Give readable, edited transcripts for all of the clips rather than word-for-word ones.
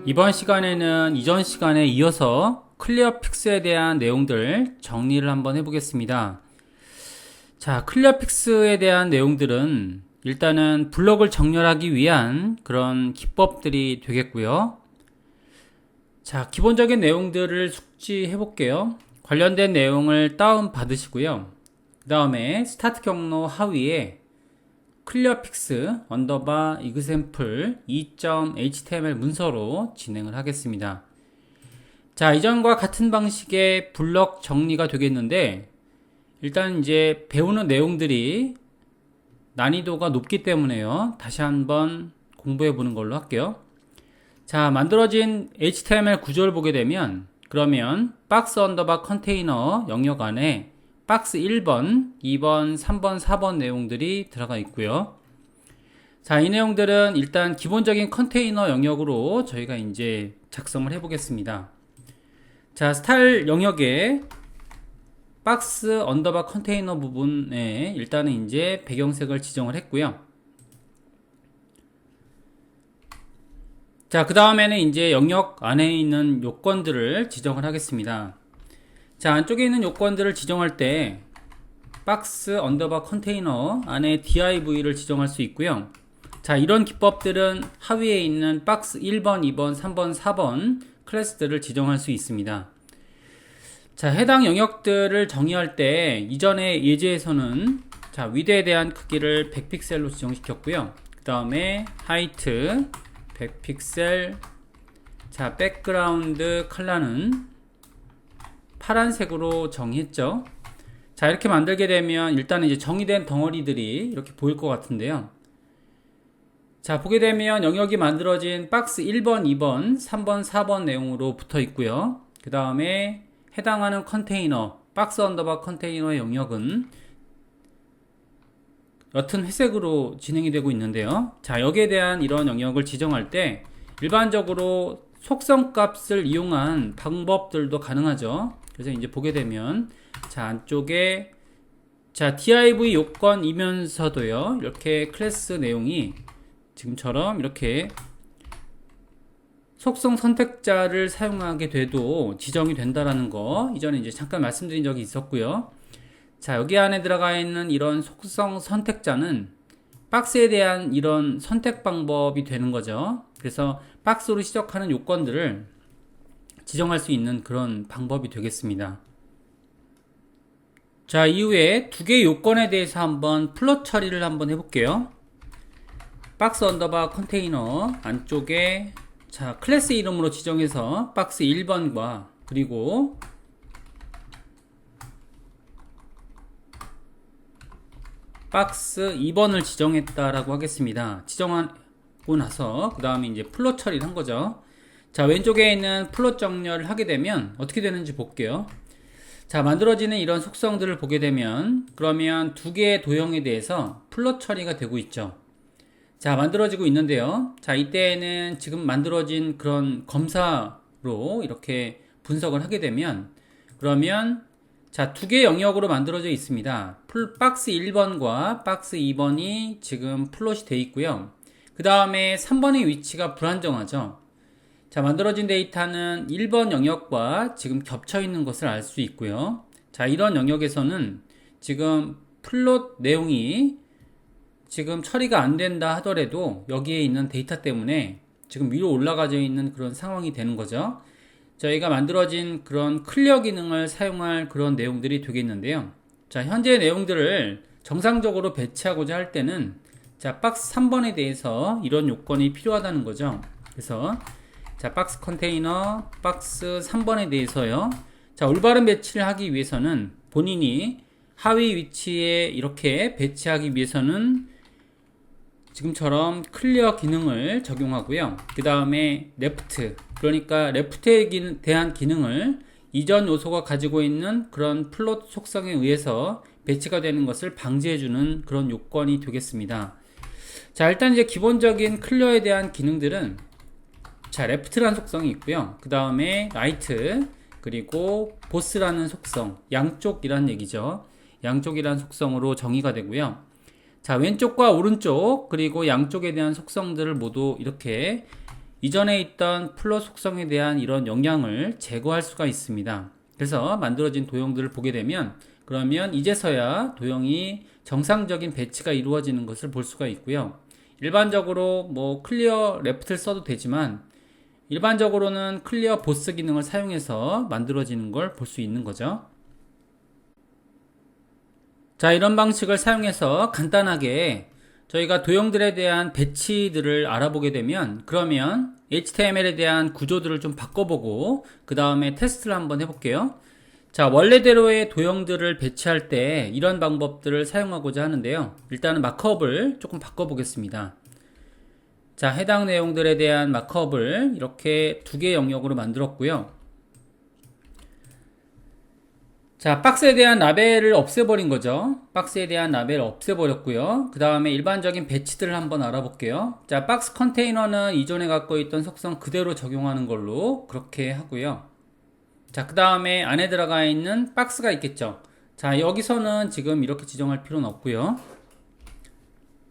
이번 시간에는 이전 시간에 이어서 클리어픽스에 대한 내용들 정리를 한번 해보겠습니다. 자, 클리어픽스에 대한 내용들은 일단은 블럭을 정렬하기 위한 그런 기법들이 되겠고요. 자, 기본적인 내용들을 숙지해 볼게요. 관련된 내용을 다운 받으시고요. 그 다음에 스타트 경로 하위에 클리어픽스 언더바 example 2.html 문서로 진행을 하겠습니다. 자, 이전과 같은 방식의 블럭 정리가 되겠는데, 일단 이제 배우는 내용들이 난이도가 높기 때문에요. 다시 한번 공부해 보는 걸로 할게요. 자, 만들어진 HTML 구조를 보게 되면, 그러면 박스 언더바 컨테이너 영역 안에 박스 1번, 2번, 3번, 4번 내용들이 들어가 있고요. 자, 이 내용들은 일단 기본적인 컨테이너 영역으로 저희가 이제 작성을 해 보겠습니다. 자, 스타일 영역에 박스 언더바 컨테이너 부분에 일단은 이제 배경색을 지정을 했고요. 자, 그 다음에는 이제 영역 안에 있는 요건들을 지정을 하겠습니다. 자, 안쪽에 있는 요건들을 지정할 때 박스 언더바 컨테이너 안에 div를 지정할 수 있고요. 자, 이런 기법들은 하위에 있는 박스 1번, 2번, 3번, 4번 클래스들을 지정할 수 있습니다. 자, 해당 영역들을 정의할 때 이전의 예제에서는 자, 위드에 대한 크기를 100픽셀로 지정시켰고요. 그 다음에 하이트 100픽셀, 자, 백그라운드 컬러는 파란색으로 정의했죠. 자, 이렇게 만들게 되면 일단은 이제 정의된 덩어리들이 이렇게 보일 것 같은데요. 자, 보게 되면 영역이 만들어진 박스 1번, 2번, 3번, 4번 내용으로 붙어 있고요. 그 다음에 해당하는 컨테이너, 박스 언더바 컨테이너의 영역은 옅은 회색으로 진행이 되고 있는데요. 자, 여기에 대한 이런 영역을 지정할 때 일반적으로 속성 값을 이용한 방법들도 가능하죠. 그래서 이제 보게 되면 자, 안쪽에 자, div 요건이면서도요, 이렇게 클래스 내용이 지금처럼 이렇게 속성 선택자를 사용하게 돼도 지정이 된다라는 거 이전에 이제 잠깐 말씀드린 적이 있었고요. 자, 여기 안에 들어가 있는 이런 속성 선택자는 박스에 대한 이런 선택 방법이 되는 거죠. 그래서 박스로 시작하는 요건들을 지정할 수 있는 그런 방법이 되겠습니다. 자, 이후에 두 개의 요건에 대해서 한번 플롯 처리를 한번 해볼게요. 박스 언더바 컨테이너 안쪽에 자, 클래스 이름으로 지정해서 박스 1번과 그리고 박스 2번을 지정했다라고 하겠습니다. 지정하고 나서 그 다음에 이제 플롯 처리를 한 거죠. 자, 왼쪽에 있는 플롯 정렬을 하게 되면 어떻게 되는지 볼게요. 자, 만들어지는 이런 속성들을 보게 되면 그러면 두 개의 도형에 대해서 플롯 처리가 되고 있죠. 자, 만들어지고 있는데요. 자, 이때에는 지금 만들어진 그런 검사로 이렇게 분석을 하게 되면 그러면 자, 두 개의 영역으로 만들어져 있습니다. 박스 1번과 박스 2번이 지금 플롯이 되어 있고요. 그 다음에 3번의 위치가 불안정하죠. 자, 만들어진 데이터는 1번 영역과 지금 겹쳐 있는 것을 알 수 있고요. 자, 이런 영역에서는 지금 플롯 내용이 지금 처리가 안 된다 하더라도 여기에 있는 데이터 때문에 지금 위로 올라가져 있는 그런 상황이 되는 거죠. 저희가 만들어진 그런 클리어 기능을 사용할 그런 내용들이 되겠는데요. 자, 현재 내용들을 정상적으로 배치하고자 할 때는 자, 박스 3번에 대해서 이런 요건이 필요하다는 거죠. 그래서 자, 박스 컨테이너 박스 3번에 대해서요. 자, 올바른 배치를 하기 위해서는 본인이 하위 위치에 이렇게 배치하기 위해서는 지금처럼 클리어 기능을 적용하고요. 그 다음에 레프트, 그러니까 레프트에 대한 기능을 이전 요소가 가지고 있는 그런 플롯 속성에 의해서 배치가 되는 것을 방지해주는 그런 요건이 되겠습니다. 자, 일단 이제 기본적인 클리어에 대한 기능들은 자, 레프트라는 속성이 있고요. 그 다음에 라이트, 그리고 보스라는 속성, 양쪽이란 얘기죠. 양쪽이란 속성으로 정의가 되고요. 자, 왼쪽과 오른쪽 그리고 양쪽에 대한 속성들을 모두 이렇게 이전에 있던 플롯 속성에 대한 이런 영향을 제거할 수가 있습니다. 그래서 만들어진 도형들을 보게 되면 그러면 이제서야 도형이 정상적인 배치가 이루어지는 것을 볼 수가 있고요. 일반적으로 뭐 클리어 레프트를 써도 되지만 일반적으로는 클리어 보스 기능을 사용해서 만들어지는 걸 볼 수 있는 거죠. 자, 이런 방식을 사용해서 간단하게 저희가 도형들에 대한 배치들을 알아보게 되면 그러면 HTML에 대한 구조들을 좀 바꿔보고 그 다음에 테스트를 한번 해볼게요. 자, 원래대로의 도형들을 배치할 때 이런 방법들을 사용하고자 하는데요. 일단은 마크업을 조금 바꿔보겠습니다. 자, 해당 내용들에 대한 마크업을 이렇게 두 개의 영역으로 만들었고요. 자, 박스에 대한 라벨을 없애버린 거죠. 박스에 대한 라벨을 없애버렸고요. 그 다음에 일반적인 배치들을 한번 알아볼게요. 자, 박스 컨테이너는 이전에 갖고 있던 속성 그대로 적용하는 걸로 그렇게 하고요. 자, 그 다음에 안에 들어가 있는 박스가 있겠죠. 자, 여기서는 지금 이렇게 지정할 필요는 없고요.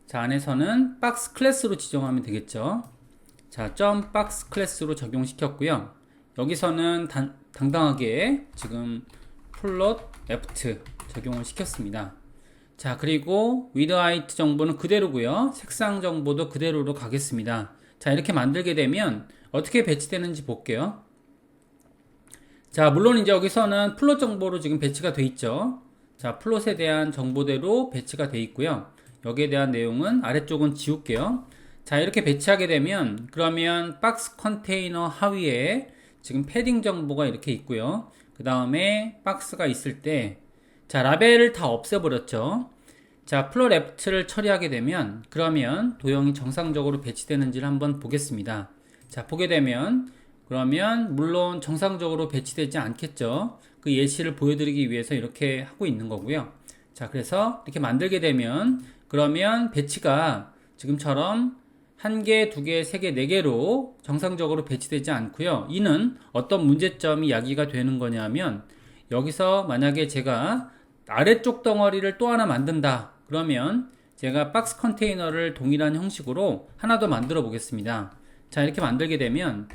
자, 안에서는 박스 클래스로 지정하면 되겠죠. 자, 점 박스 클래스로 적용시켰고요. 여기서는 당당하게 지금 플롯 레프트 적용을 시켰습니다. 자, 그리고 위드 하이트 정보는 그대로고요. 색상 정보도 그대로로 가겠습니다. 자, 이렇게 만들게 되면 어떻게 배치되는지 볼게요. 자, 물론 이제 여기서는 플롯 정보로 지금 배치가 돼 있죠. 자, 플롯에 대한 정보대로 배치가 돼 있고요. 여기에 대한 내용은 아래쪽은 지울게요. 자, 이렇게 배치하게 되면 그러면 박스 컨테이너 하위에 지금 패딩 정보가 이렇게 있고요. 그 다음에 박스가 있을 때 자, 라벨을 다 없애버렸죠. 자, 플롯 레프트를 처리하게 되면 그러면 도형이 정상적으로 배치되는지를 한번 보겠습니다. 자, 보게 되면 그러면 물론 정상적으로 배치되지 않겠죠. 그 예시를 보여드리기 위해서 이렇게 하고 있는 거고요. 자, 그래서 이렇게 만들게 되면 그러면 배치가 지금처럼 1개, 2개, 3개, 4개로 정상적으로 배치되지 않고요. 이는 어떤 문제점이 야기가 되는 거냐면 여기서 만약에 제가 아래쪽 덩어리를 또 하나 만든다. 그러면 제가 박스 컨테이너를 동일한 형식으로 하나 더 만들어 보겠습니다. 자, 이렇게 만들게 되면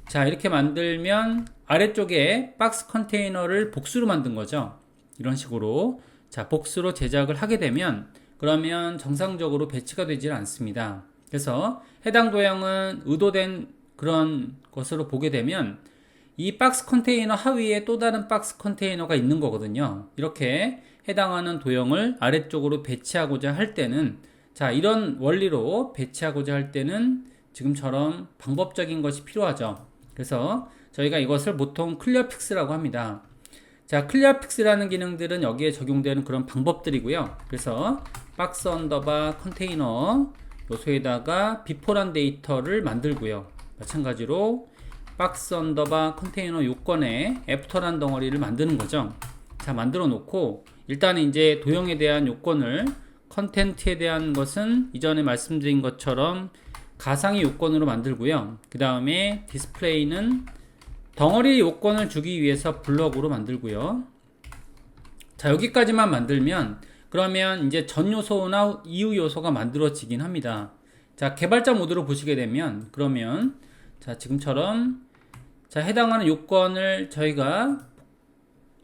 자, 이렇게 만들면 아래쪽에 박스 컨테이너를 복수로 만든 거죠. 이런 식으로 자, 복수로 제작을 하게 되면 그러면 정상적으로 배치가 되질 않습니다. 그래서 해당 도형은 의도된 그런 것으로 보게 되면 이 박스 컨테이너 하위에 또 다른 박스 컨테이너가 있는 거거든요. 이렇게 해당하는 도형을 아래쪽으로 배치하고자 할 때는 자, 이런 원리로 배치하고자 할 때는 지금처럼 방법적인 것이 필요하죠. 그래서 저희가 이것을 보통 클리어 픽스라고 합니다. 자, 클리어 픽스라는 기능들은 여기에 적용되는 그런 방법들이고요. 그래서 박스 언더바 컨테이너 요소에다가 비포란 데이터를 만들고요. 마찬가지로 박스 언더바 컨테이너 요건에 애프터란 덩어리를 만드는 거죠. 자, 만들어 놓고 일단 이제 도형에 대한 요건을 컨텐트에 대한 것은 이전에 말씀드린 것처럼 가상의 요건으로 만들고요. 그 다음에 디스플레이는 덩어리 요건을 주기 위해서 블럭으로 만들고요. 자, 여기까지만 만들면 그러면 이제 전 요소나 이후 요소가 만들어지긴 합니다. 자, 개발자 모드로 보시게 되면 그러면 자, 지금처럼 자, 해당하는 요건을 저희가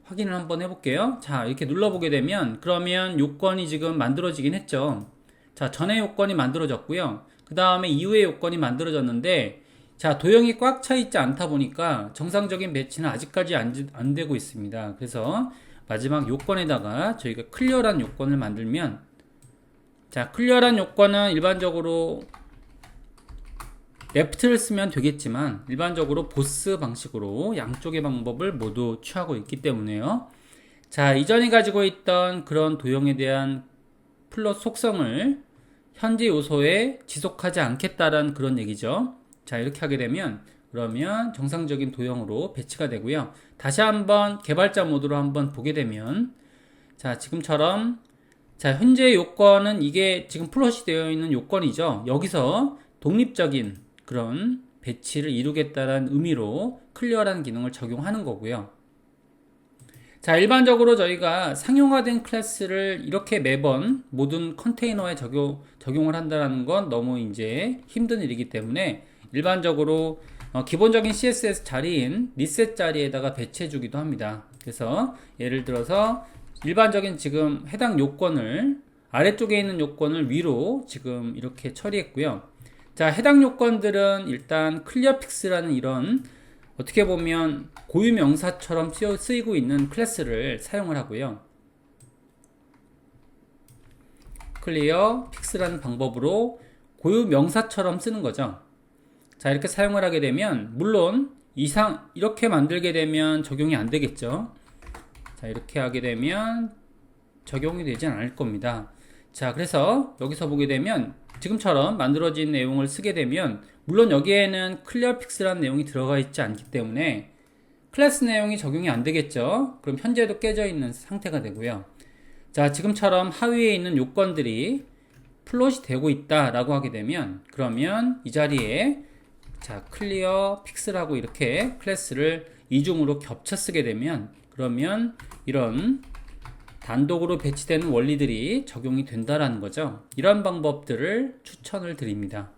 확인을 한번 해볼게요. 자, 이렇게 눌러보게 되면 그러면 요건이 지금 만들어지긴 했죠. 자, 전에 요건이 만들어졌고요. 그 다음에 이후의 요건이 만들어졌는데 자, 도형이 꽉 차 있지 않다 보니까 정상적인 배치는 아직까지 안 되고 있습니다. 그래서 마지막 요건에다가 저희가 클리어란 요건을 만들면 자, 클리어란 요건은 일반적으로 레프트를 쓰면 되겠지만 일반적으로 보스 방식으로 양쪽의 방법을 모두 취하고 있기 때문에요. 자, 이전에 가지고 있던 그런 도형에 대한 플롯 속성을 현재 요소에 지속하지 않겠다라는 그런 얘기죠. 자, 이렇게 하게 되면 그러면 정상적인 도형으로 배치가 되고요. 다시 한번 개발자 모드로 한번 보게 되면 자, 지금처럼 자, 현재 요건은 이게 지금 플롯이 되어 있는 요건이죠. 여기서 독립적인 그런 배치를 이루겠다는 의미로 클리어라는 기능을 적용하는 거고요. 자, 일반적으로 저희가 상용화된 클래스를 이렇게 매번 모든 컨테이너에 적용을 한다는 건 너무 이제 힘든 일이기 때문에 일반적으로 기본적인 CSS 자리인 리셋 자리에다가 배치해 주기도 합니다. 그래서 예를 들어서 일반적인 지금 해당 요건을 아래쪽에 있는 요건을 위로 지금 이렇게 처리했고요. 자, 해당 요건들은 일단 클리어픽스라는 이런 어떻게 보면 고유 명사처럼 쓰이고 있는 클래스를 사용을 하고요. 클리어픽스라는 방법으로 고유 명사처럼 쓰는 거죠. 자, 이렇게 사용을 하게 되면 물론 이렇게 만들게 되면 적용이 안 되겠죠. 자, 이렇게 하게 되면 적용이 되지 않을 겁니다. 자, 그래서 여기서 보게 되면 지금처럼 만들어진 내용을 쓰게 되면 물론 여기에는 클리어픽스라는 내용이 들어가 있지 않기 때문에 클래스 내용이 적용이 안 되겠죠. 그럼 현재도 깨져 있는 상태가 되고요. 자, 지금처럼 하위에 있는 요건들이 플롯이 되고 있다라고 하게 되면 그러면 이 자리에 자, 클리어픽스라고 이렇게 클래스를 이중으로 겹쳐 쓰게 되면 그러면 이런 단독으로 배치되는 원리들이 적용이 된다라는 거죠. 이런 방법들을 추천을 드립니다.